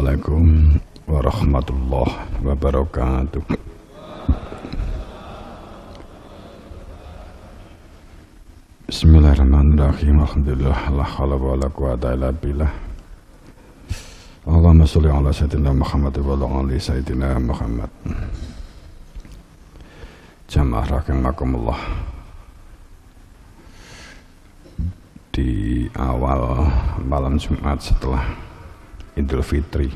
Assalamualaikum warahmatullahi wabarakatuh. Bismillahirrahmanirrahim. Alhamdulillah, la haula wala quwwata illa billah. Allahumma sholli ala sayyidina Muhammad wa ala ali sayyidina Muhammad. Jamaah rahimakumullah. Di awal malam Jumat setelah Idul Fitri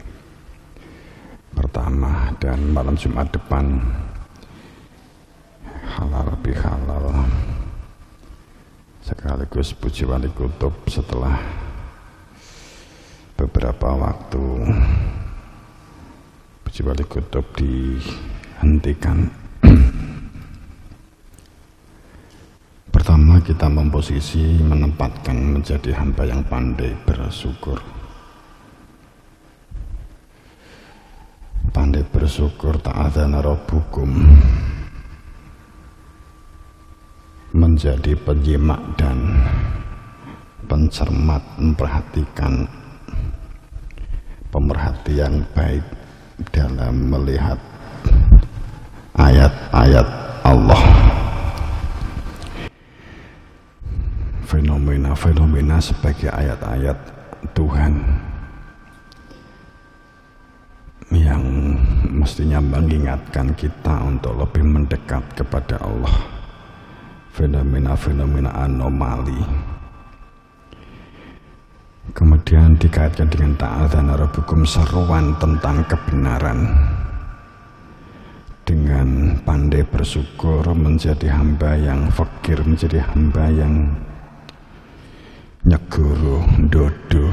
pertama dan malam Jumat depan halal bihalal, sekaligus puji wali kutub setelah beberapa waktu puji wali kutub dihentikan. Pertama, kita memposisi menempatkan menjadi hamba yang pandai bersyukur. Pandai bersyukur, ta'adzana rabbukum, menjadi penyimak dan pencermat, memperhatikan pemerhatian baik dalam melihat ayat-ayat Allah, fenomena-fenomena sebagai ayat-ayat Tuhan yang mestinya mengingatkan kita untuk lebih mendekat kepada Allah. Fenomena-fenomena anomali, kemudian dikaitkan dengan ta'adzana rabbukum, seruan tentang kebenaran. Dengan pandai bersyukur, menjadi hamba yang fakir, menjadi hamba yang nyeguru dodo,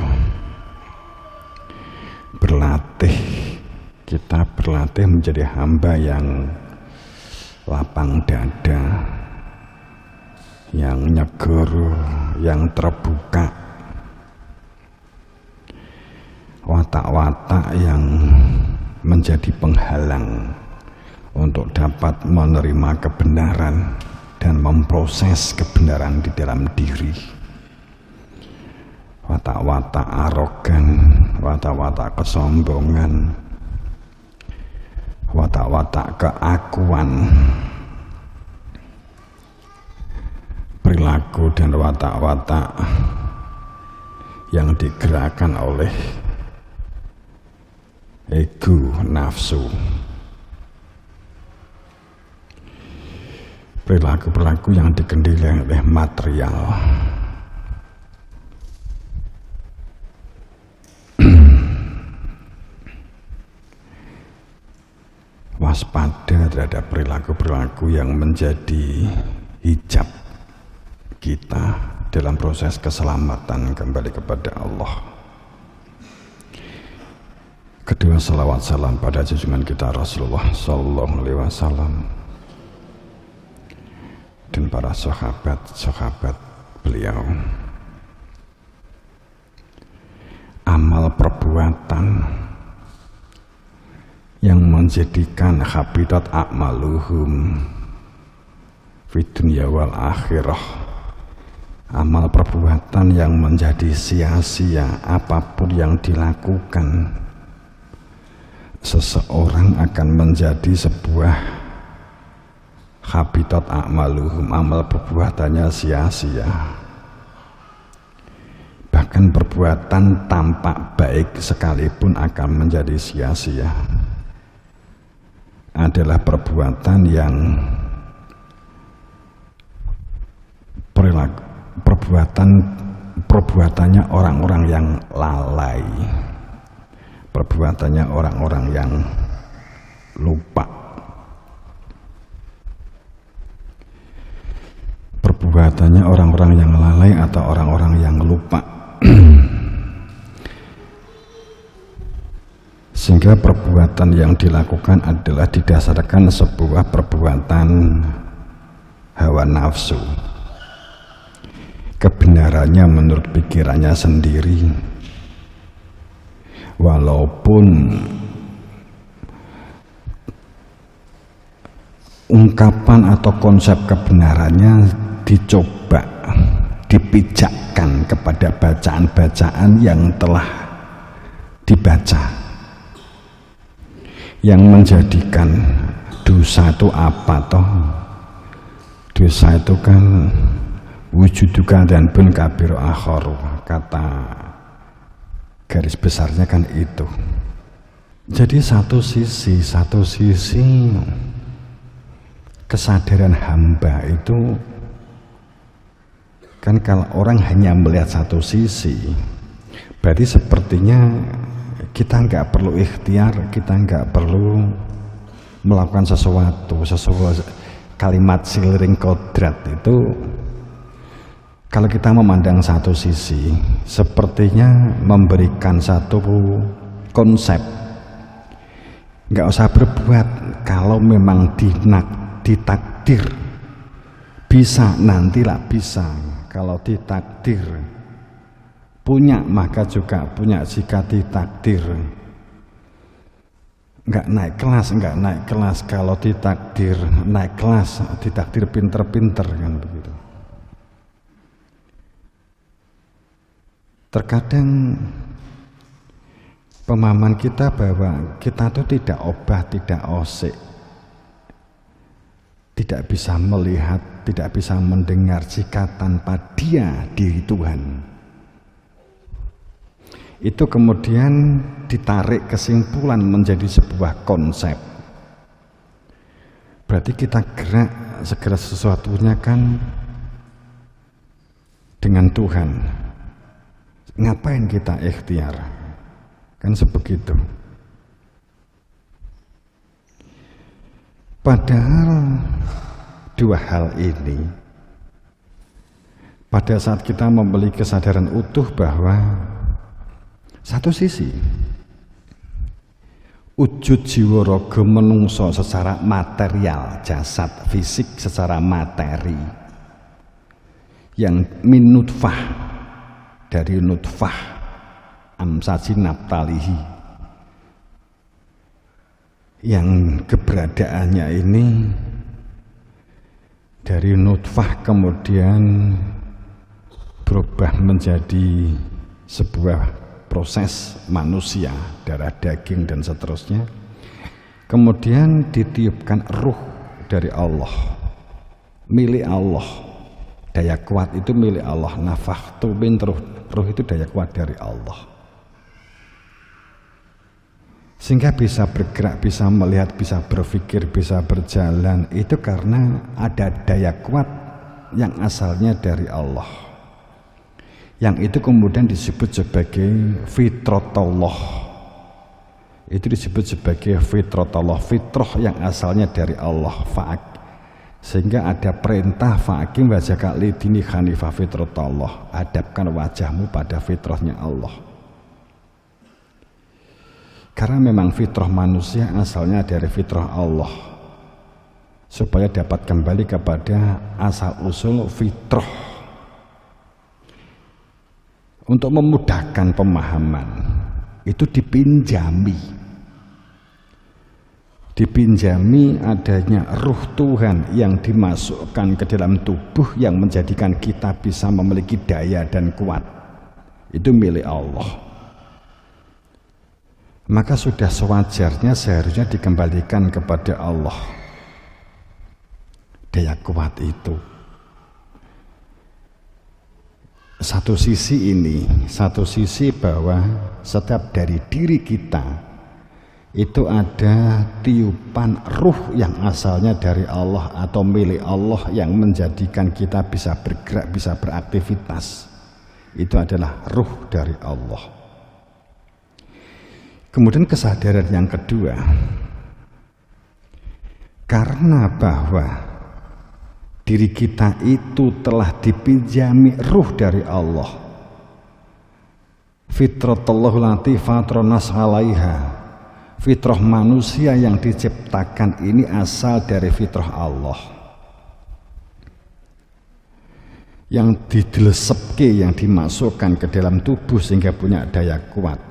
kita berlatih menjadi hamba yang lapang dada, yang nyeguru, yang terbuka, watak-watak yang menjadi penghalang untuk dapat menerima kebenaran dan memproses kebenaran di dalam diri. Watak-watak arogan, watak-watak kesombongan, watak-watak keakuan, perilaku dan watak-watak yang digerakkan oleh ego, nafsu, perilaku-perilaku yang dikendalikan oleh material. Waspada terhadap perilaku-perilaku yang menjadi hijab kita dalam proses keselamatan kembali kepada Allah. Kedua, salawat salam pada junjungan kita Rasulullah Sallallahu Alaihi Wasallam dan para sahabat-sahabat beliau. Amal perbuatan yang menjadikan habitat a'maluhum fid dunya wal akhirah, amal perbuatan yang menjadi sia-sia apapun yang dilakukan, seseorang akan menjadi sebuah habitat a'maluhum, amal perbuatannya sia-sia. Bahkan perbuatan tampak baik sekalipun akan menjadi sia-sia. Adalah perbuatan yang perbuatannya orang-orang yang lalai, perbuatannya orang-orang yang lupa, perbuatannya orang-orang yang lalai atau orang-orang yang lupa. Sehingga perbuatan yang dilakukan adalah didasarkan sebuah perbuatan hawa nafsu, kebenarannya menurut pikirannya sendiri, walaupun ungkapan atau konsep kebenarannya dicoba dipijakkan kepada bacaan-bacaan yang telah dibaca Yang menjadikan dosa itu apa toh? Dosa itu kan wujuduka dan bun kabir akharu, kata garis besarnya kan itu. Jadi satu sisi kesadaran hamba itu kan, kalau orang hanya melihat satu sisi, berarti sepertinya kita nggak perlu ikhtiar, kita nggak perlu melakukan sesuatu kalimat siliring kodrat itu. Kalau kita memandang satu sisi, sepertinya memberikan satu konsep, nggak usah berbuat. Kalau memang ditakdir bisa, nantilah bisa. Kalau ditakdir punya, maka juga punya. Jika ditakdir nggak naik kelas. Kalau ditakdir naik kelas, ditakdir pinter-pinter, kan begitu. Terkadang pemahaman kita bahwa kita itu tidak obah, tidak osik, tidak bisa melihat, tidak bisa mendengar jika tanpa Dia, diri Tuhan. Itu kemudian ditarik kesimpulan menjadi sebuah konsep. Berarti kita gerak segala sesuatunya kan dengan Tuhan. Ngapain kita ikhtiar? Kan sebegitu. Padahal dua hal ini, pada saat kita membeli kesadaran utuh bahwa satu sisi wujud jiwa raga menungso secara material, jasad fisik secara materi, yang min nutfah, dari nutfah amsaji naptalihi, yang keberadaannya ini dari nutfah kemudian berubah menjadi sebuah proses manusia, darah daging dan seterusnya. Kemudian ditiupkan ruh dari Allah, milik Allah. Daya kuat itu milik Allah. Nafakhtu min ruh itu daya kuat dari Allah, sehingga bisa bergerak, bisa melihat, bisa berpikir, bisa berjalan. Itu karena ada daya kuat yang asalnya dari Allah, yang itu kemudian disebut sebagai fitratullah. Itu disebut sebagai fitratullah, fitrah yang asalnya dari Allah. Sehingga ada perintah fa'akim wajhaka lidini hanifah fitratullah, hadapkan wajahmu pada fitrahnya Allah. Karena memang fitrah manusia asalnya dari fitrah Allah, supaya dapat kembali kepada asal usul fitrah. Untuk memudahkan pemahaman itu dipinjami adanya ruh Tuhan yang dimasukkan ke dalam tubuh, yang menjadikan kita bisa memiliki daya dan kuat. Itu milik Allah. Maka sudah sewajarnya, seharusnya dikembalikan kepada Allah daya kuat itu. Satu sisi ini, satu sisi bahwa setiap dari diri kita itu ada tiupan ruh yang asalnya dari Allah atau milik Allah, yang menjadikan kita bisa bergerak, bisa beraktivitas. Itu adalah ruh dari Allah. Kemudian kesadaran yang kedua, karena bahwa diri kita itu telah dipinjami ruh dari Allah, fitratullahu lati fatronas alaiha, fitrah manusia yang diciptakan ini asal dari fitrah Allah, yang didelesepke, yang dimasukkan ke dalam tubuh sehingga punya daya kuat.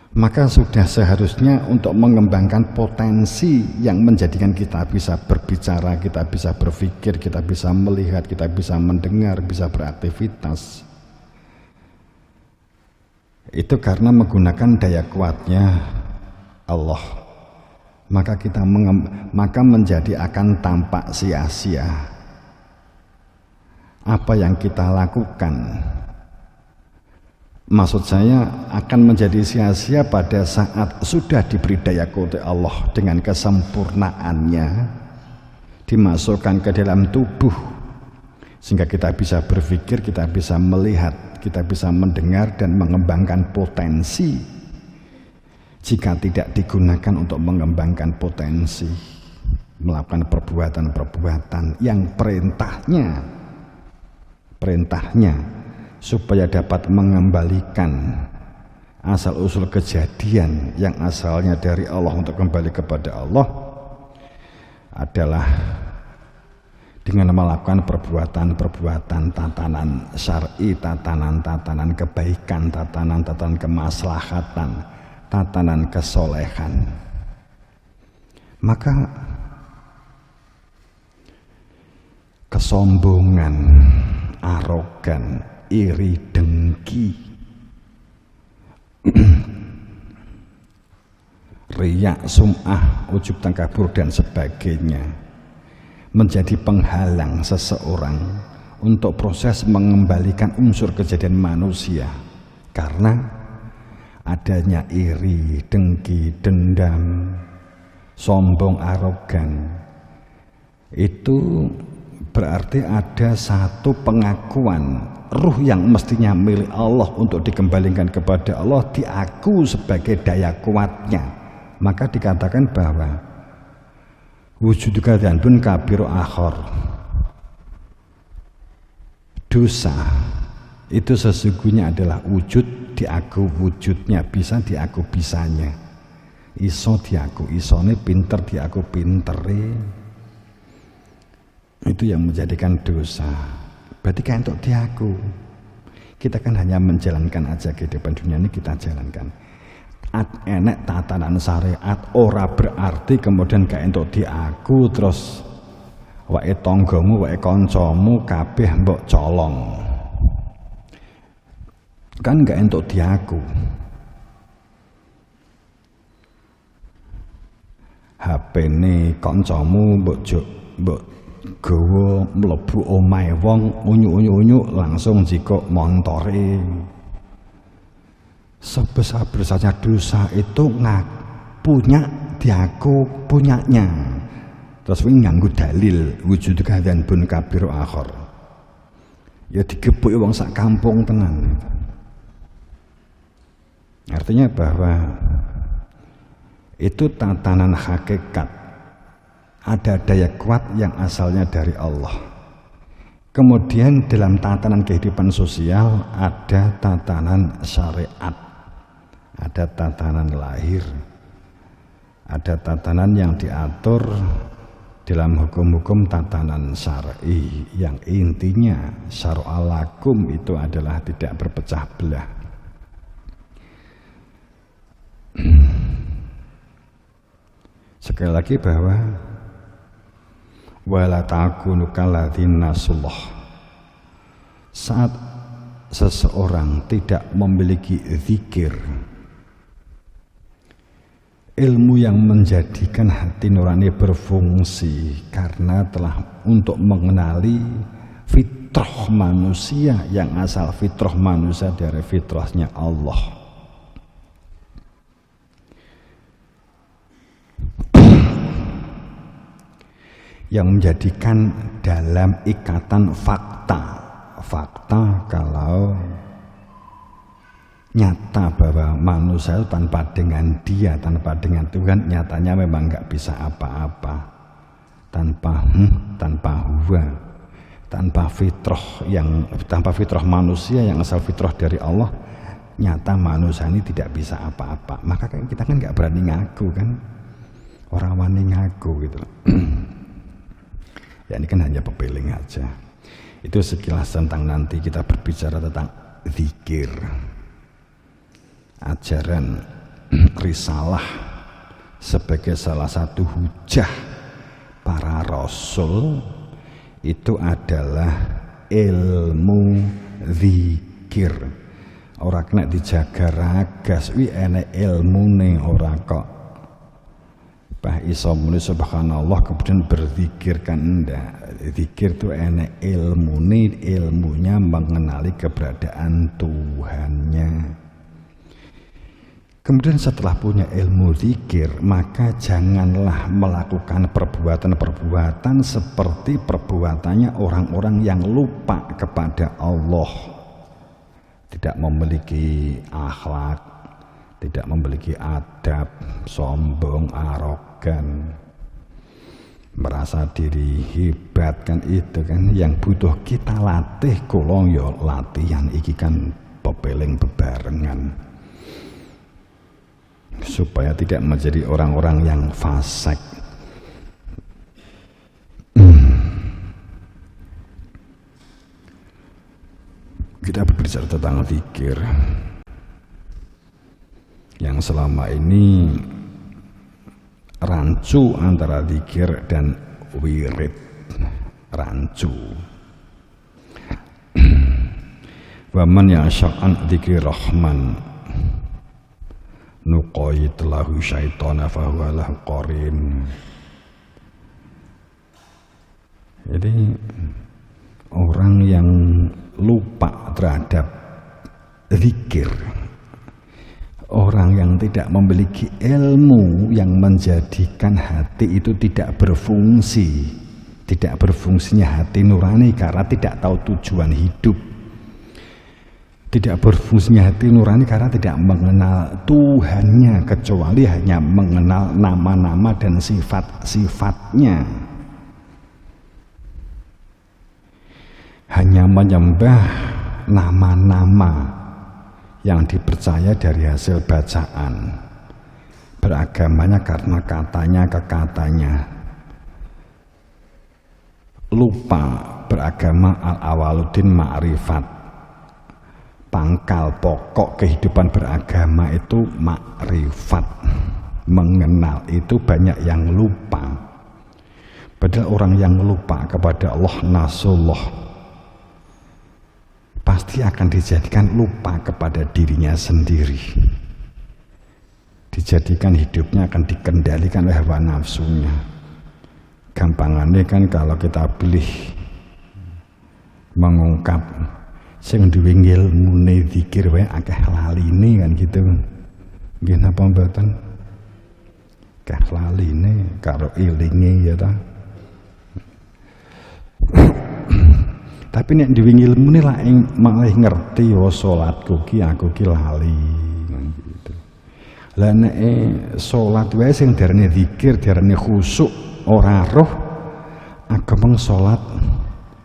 Maka sudah seharusnya untuk mengembangkan potensi yang menjadikan kita bisa berbicara, kita bisa berpikir, kita bisa melihat, kita bisa mendengar, bisa beraktivitas. Itu karena menggunakan daya kuatnya Allah, maka menjadi akan tampak sia-sia apa yang kita lakukan. Maksud saya akan menjadi sia-sia pada saat sudah diberi daya kuat Allah dengan kesempurnaannya dimasukkan ke dalam tubuh, sehingga kita bisa berpikir, kita bisa melihat, kita bisa mendengar dan mengembangkan potensi. Jika tidak digunakan untuk mengembangkan potensi, melakukan perbuatan-perbuatan yang perintahnya supaya dapat mengembalikan asal-usul kejadian yang asalnya dari Allah untuk kembali kepada Allah, adalah dengan melakukan perbuatan-perbuatan tatanan syar'i, tatanan kebaikan, tatanan kemaslahatan, tatanan kesolehan. Maka kesombongan, arogan, iri, dengki, riya, sum'ah, ujub, takabur dan sebagainya menjadi penghalang seseorang untuk proses mengembalikan unsur kejadian manusia, karena adanya iri, dengki, dendam, sombong, arogan. Itu berarti ada satu pengakuan ruh yang mestinya milik Allah untuk dikembalikan kepada Allah diaku sebagai daya kuatnya. Maka dikatakan bahwa wujud dzanbun kabiru akhor, dosa itu sesungguhnya adalah wujud diaku wujudnya, bisa diaku bisanya, iso diaku isone, pinter diaku pintere. Itu yang menjadikan dosa. Berarti kan untuk diaku. Kita kan hanya menjalankan aja kehidupan dunia ini, kita jalankan. Enek tatanan syariat ora berarti kemudian gak entuk diaku terus wae tanggamu, wae kancamu kabeh mbok colong. Kan gak entuk diaku. HP-ne kancamu mbok gawa mlebu omahe wong unyu-unyu langsung jikok montore. Sebesar-besarnya dosa itu punya diaku punyanya. Terus wingi nganggo dalil wujud dzanbun kabiru akhor. Ya digebuki wong sak kampung tenan. Artinya bahwa itu tatanan hakikat. Ada daya kuat yang asalnya dari Allah. Kemudian dalam tatanan kehidupan sosial ada tatanan syariat, ada tatanan lahir, ada tatanan yang diatur dalam hukum-hukum tatanan syar'i yang intinya syara'al lakum itu adalah tidak berpecah belah. Sekali lagi bahwa wala takunu kalladzina nasullah. Saat seseorang tidak memiliki zikir, ilmu yang menjadikan hati nurani berfungsi karena telah untuk mengenali fitrah manusia yang asal fitrah manusia dari fitrahnya Allah. Yang menjadikan dalam ikatan fakta kalau nyata bahwa manusia itu tanpa dengan dia, tanpa dengan Tuhan, nyatanya memang nggak bisa apa-apa, tanpa huwa, tanpa fitrah manusia yang asal fitrah dari Allah, nyata manusia ini tidak bisa apa-apa. Maka kita kan nggak berani ngaku kan, orang wani ngaku gitu. Ya ini kan hanya pepeling aja. Itu sekilas tentang nanti kita berbicara tentang zikir. Ajaran risalah sebagai salah satu hujah para rasul itu adalah ilmu zikir. Ora kena dijaga ragas wi enek ilmune, ora kok Bah iso muni subhanallah kemudian berzikir kan enggak. Zikir itu enek ilmunya mengenali keberadaan Tuhannya. Kemudian setelah punya ilmu zikir, maka janganlah melakukan perbuatan-perbuatan seperti perbuatannya orang-orang yang lupa kepada Allah. Tidak memiliki akhlak, tidak memiliki adab, sombong, arogan, merasa diri hebat kan itu kan yang butuh kita latih. Kula ya latihan iki kan pepeling bebarengan supaya tidak menjadi orang-orang yang fasik. Kita berbicara tentang zikir yang selama ini rancu antara zikir dan wirid. Rancu. Waman yang sya'an dzikri rahman nuqayyid lahu syaitana fahuwa lahu qarin. Jadi orang yang lupa terhadap zikir, orang yang tidak memiliki ilmu yang menjadikan hati itu tidak berfungsi, tidak berfungsinya hati nurani karena tidak tahu tujuan hidup. Tidak berfungsinya hati nurani karena tidak mengenal Tuhannya, kecuali hanya mengenal nama-nama dan sifat-sifatnya. Hanya menyembah nama-nama yang dipercaya dari hasil bacaan. Beragamanya karena katanya ke katanya. Lupa beragama al-awaluddin ma'rifat. Pangkal pokok kehidupan beragama itu makrifat, mengenal. Itu banyak yang lupa. Padahal orang yang lupa kepada Allah nasullah pasti akan dijadikan lupa kepada dirinya sendiri. Dijadikan hidupnya akan dikendalikan oleh hawa nafsunya. Gampangannya kan kalau kita pilih mengungkap sing duwe ilmune zikir wae akeh laline kan gitu. Nggih napa mboten? Akeh laline karo ilinge ya ta. Tapi nek duwe ilmune lak malah ngerti oh salatku ki aku ki lali kan gitu. Lah nek salat wae sing darane zikir, darane khusyuk ora roh ageng salat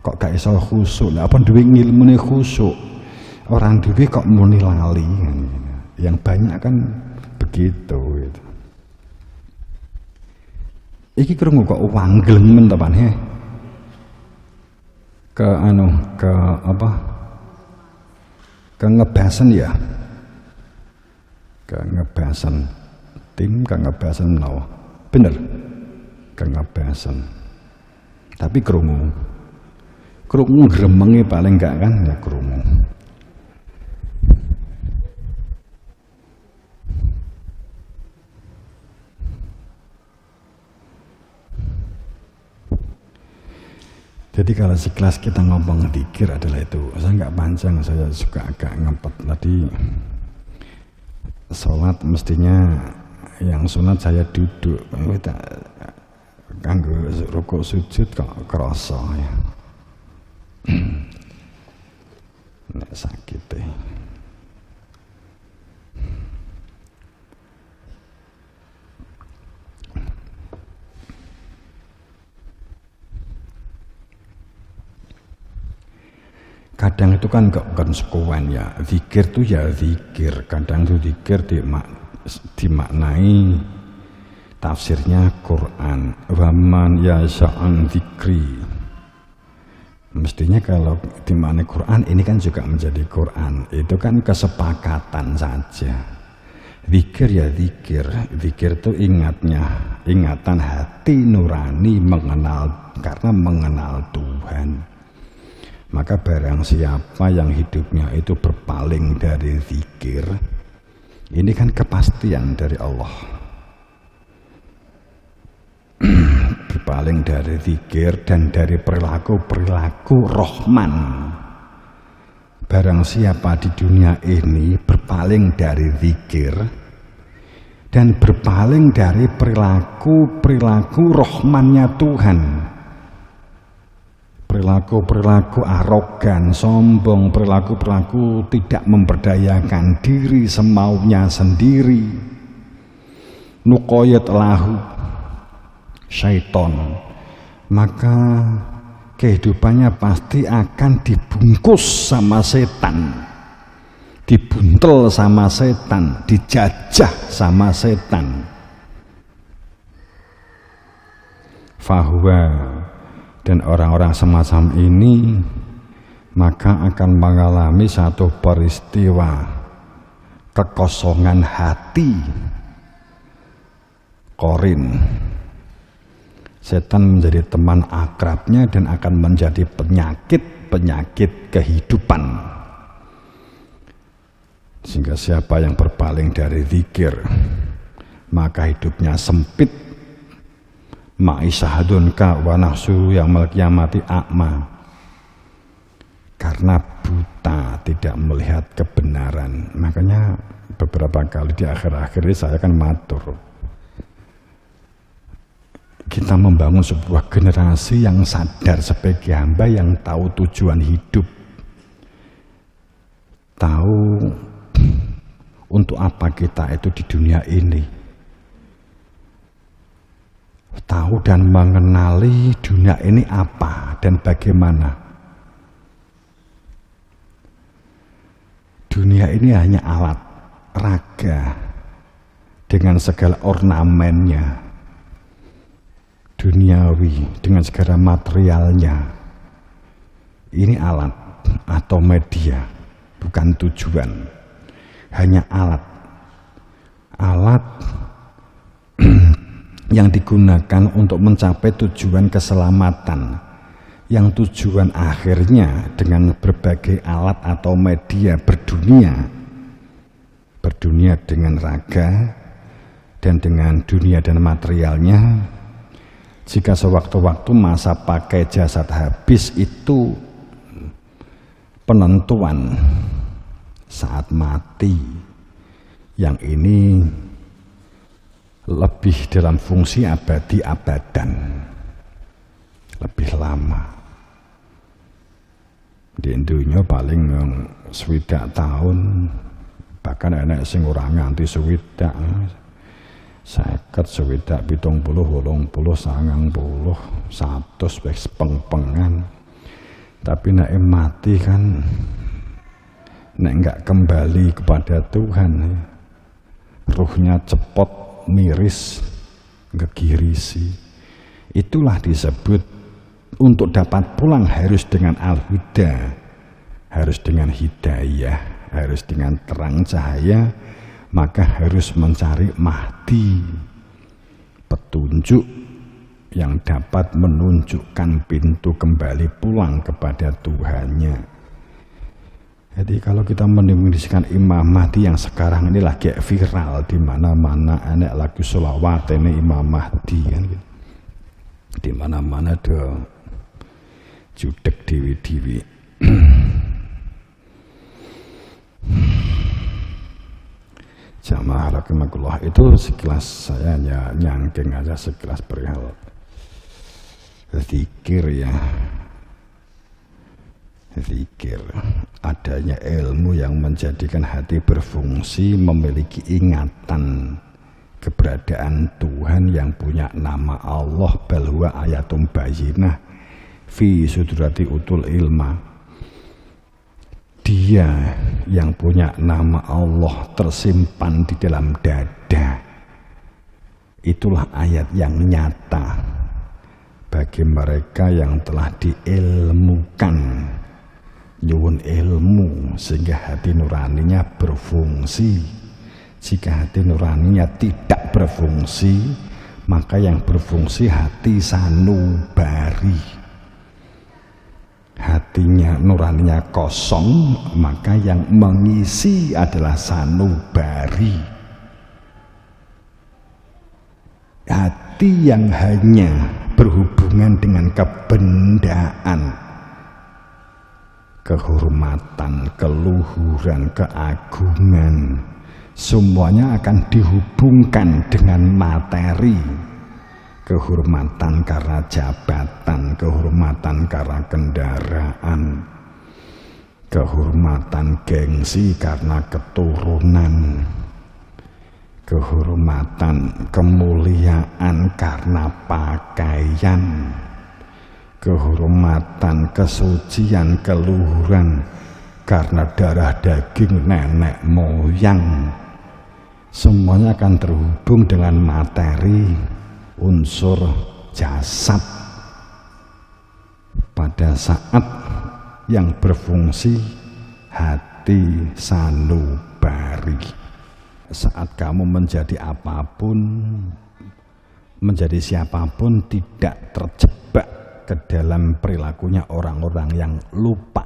kok gak iso khusyuk. Lah apa duwe ilmune khusyuk, orang duwe kok muni lali. Yang banyak kan begitu gitu. Iki krungu kok wangglemen to Pan ke apa? Ke ngebasen ya. Ke ngebasen tim, ke ngebasen menawa. Bener. Ke ngebasen. Tapi krungu gremenge paling enggak kan ya krungu. Jadi kalau sekelas kita ngomong zikir adalah itu. Saya nggak panjang, saya suka agak ngempet. Tadi sholat mestinya yang sunat saya duduk. Kita kanggo rukuk sujud kok kerasa ya. Nek sakit deh. Kadang itu kan gak bukan sekuan ya. Zikir tuh ya zikir. Kadang tuh zikir dimaknai tafsirnya Quran. Waman yasha'an zikri. Mestinya kalau dimaknai Quran ini kan juga menjadi Quran. Itu kan kesepakatan saja. Zikir ya zikir. Zikir itu ingatan hati nurani mengenal, karena mengenal Tuhan. Maka barang siapa yang hidupnya itu berpaling dari zikir, ini kan kepastian dari Allah. berpaling dari zikir dan dari perilaku-perilaku Rahman. Barang siapa di dunia ini berpaling dari zikir dan berpaling dari perilaku-perilaku Rahmannya Tuhan, perilaku-perilaku arogan, sombong, perilaku-perilaku tidak memberdayakan diri, semaunya sendiri, nuqayyid lahu syaiton, maka kehidupannya pasti akan dibungkus sama setan, dibuntel sama setan, dijajah sama setan. Fahuwa, dan orang-orang semacam ini maka akan mengalami satu peristiwa kekosongan hati. Korin, setan menjadi teman akrabnya dan akan menjadi penyakit kehidupan. Sehingga siapa yang berpaling dari zikir, maka hidupnya sempit. Ma'isyahadunka wa nafsu yang melkiamati a'ma, karena buta, tidak melihat kebenaran. Makanya beberapa kali di akhir-akhir ini saya akan matur, kita membangun sebuah generasi yang sadar sebagai hamba, yang tahu tujuan hidup, tahu untuk apa kita itu di dunia ini, tahu dan mengenali dunia ini apa dan bagaimana. Dunia ini hanya alat raga dengan segala ornamennya, duniawi dengan segala materialnya. Ini alat atau media, bukan tujuan, hanya alat yang digunakan untuk mencapai tujuan keselamatan, yang tujuan akhirnya dengan berbagai alat atau media berdunia dengan raga dan dengan dunia dan materialnya. Jika sewaktu-waktu masa pakai jasad habis, itu penentuan saat mati. Yang ini lebih dalam fungsi abadi abadan, lebih lama. Di dunia paling 60 tahun, bahkan enek sing ora nganti 60. 50, 70, 70, 80, 90, 100 wis peng-pengan. Tapi nek mati kan, nek enggak kembali kepada Tuhan, ruhnya cepot, miris, ngegirisi. Itulah disebut untuk dapat pulang harus dengan al-huda, harus dengan hidayah, harus dengan terang cahaya. Maka harus mencari Mahdi, petunjuk yang dapat menunjukkan pintu kembali pulang kepada Tuhannya. Jadi kalau kita mendefinisikan Imam Mahdi yang sekarang ini lagi viral di mana-mana, enek lagu sholawat ini Imam Mahdi kan gitu. Di mana-mana ada judek dewi-dewi. Jamaah rahimakumullah, itu sekilas saya nyangking aja sekilas perihal zikir ya. Zikir, adanya ilmu yang menjadikan hati berfungsi, memiliki ingatan keberadaan Tuhan yang punya nama Allah, bal huwa ayatum bayyinah fi sudurati utul ilma. Dia yang punya nama Allah tersimpan di dalam dada. Itulah ayat yang nyata bagi mereka yang telah diilmukan, nyuwun ilmu sehingga hati nuraninya berfungsi. Jika hati nuraninya tidak berfungsi, maka yang berfungsi hati sanubari. Hatinya nuraninya kosong, maka yang mengisi adalah sanubari. Hati yang hanya berhubungan dengan kebendaan, kehormatan, keluhuran, keagungan, semuanya akan dihubungkan dengan materi. Kehormatan karena jabatan, kehormatan karena kendaraan, kehormatan gengsi karena keturunan, kehormatan kemuliaan karena pakaian, kehormatan kesucian keluhuran karena darah daging nenek moyang. Semuanya akan terhubung dengan materi, unsur jasad. Pada saat yang berfungsi hati sanubari, saat kamu menjadi apapun, menjadi siapapun, tidak terjebak ke dalam perilakunya orang-orang yang lupa